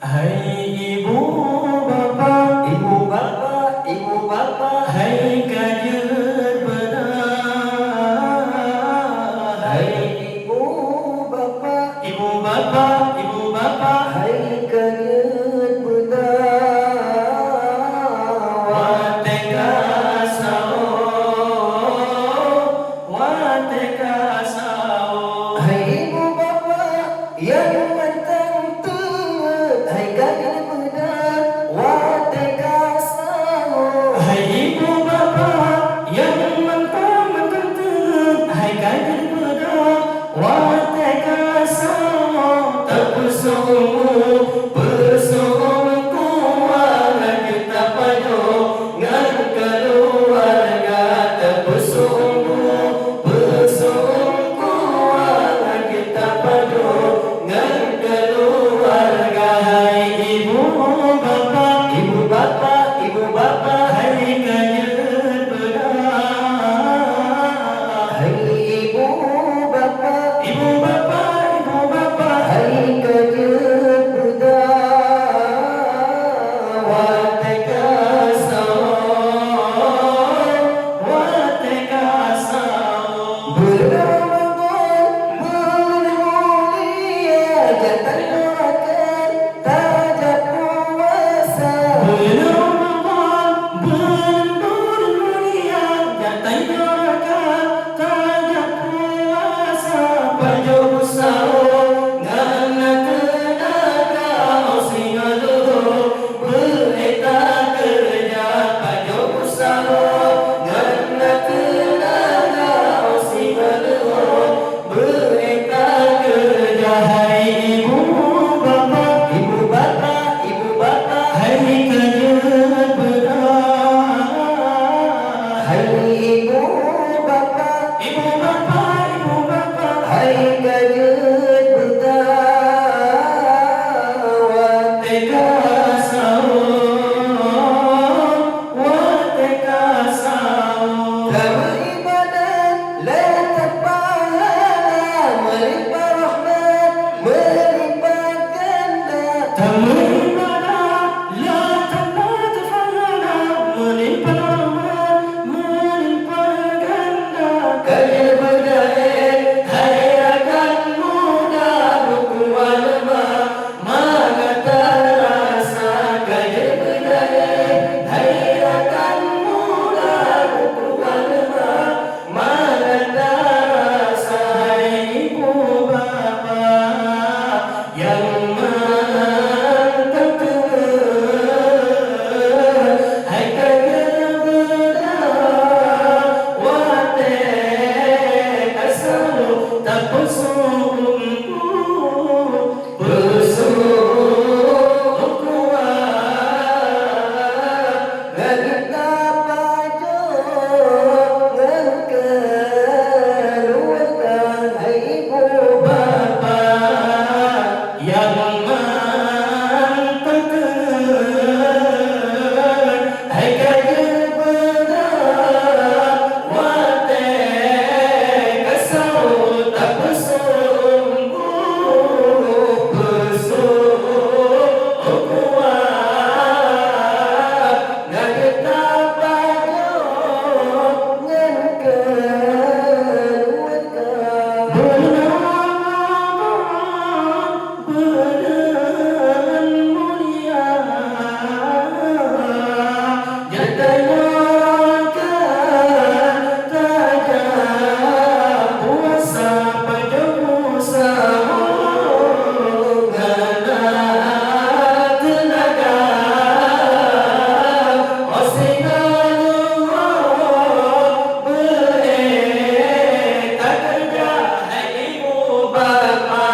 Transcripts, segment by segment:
Hai ibu bapa, ibu bapa, ibu bapa, hai kader benar. hai ibu bapa, Ibu bapa, ibu bapa, hai kaget berdawa. wateka sao, wateka sao. Hai ibu bapa yang matang tuut, hai kaget berdawa tekasau. Hai ibu bapa yang mentang-mentang turut, hai kader benar, wateka sao. Terpesong pesong keluarga kita padu, ngan keluarga terpesong pesong keluarga kita padu, ngan keluarga. Hai ibu bapa, Ibu bapa, ibu bapa, hai kader benar. hai ibu bapa, Ibu bapa, ibu bapa, hai kaget berdawa. wateka sao, wateka sao. Berramadan bulan mulia, jantan doakan tajak puasa. Bulan mulia, jantan nyorakan tajak puasa. Pajo sao, ngana tenaga, osinga luhur, bereta kerja. Pajo sao, ngana tenaga, osinga luhur, bereta kerja. Hai ibu bapa, Ibu bapa, ibu bapa, hai kader benar. hai ibu bapa, Ibu bapa, ibu bapa, hai kaget berdawa. teka sao, wateka sao. Beribadat letak pahala, melimpah rahmat, melimpah ganda. Beribadah, la tempat fana, melimpah rahmat, melimpah ganda. Kerja berdaya, Hayrakan muda buku walma, maka terasa gaya budaya. Hayrakan muda buku walma, maka terasa. Hai ibu bapa yang mantap turut, hai kaget benar, wateka sao. Tak pesong kuat. Ngadut pajo, ngekeluarkan. Hai ibu Bapa yang mantap turut, hai kaget benar, wateka sao. Tak pesong kuat. Ngadut pajo, ngekeluarkan. Bulan mulia, jantan nyorakan tajak puasa. Pada puasa ngana tenaga, osinga luhur, bereta kerja. Hai ibu bapa,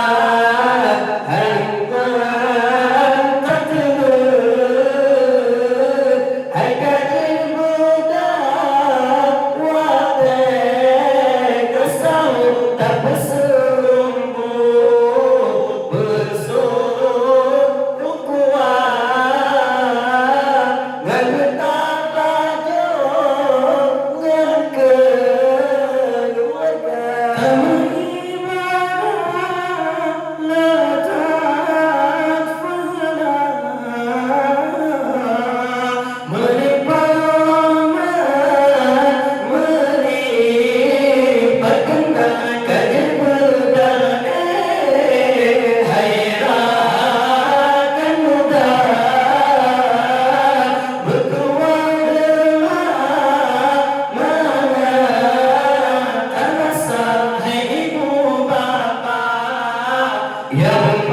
Hai Ya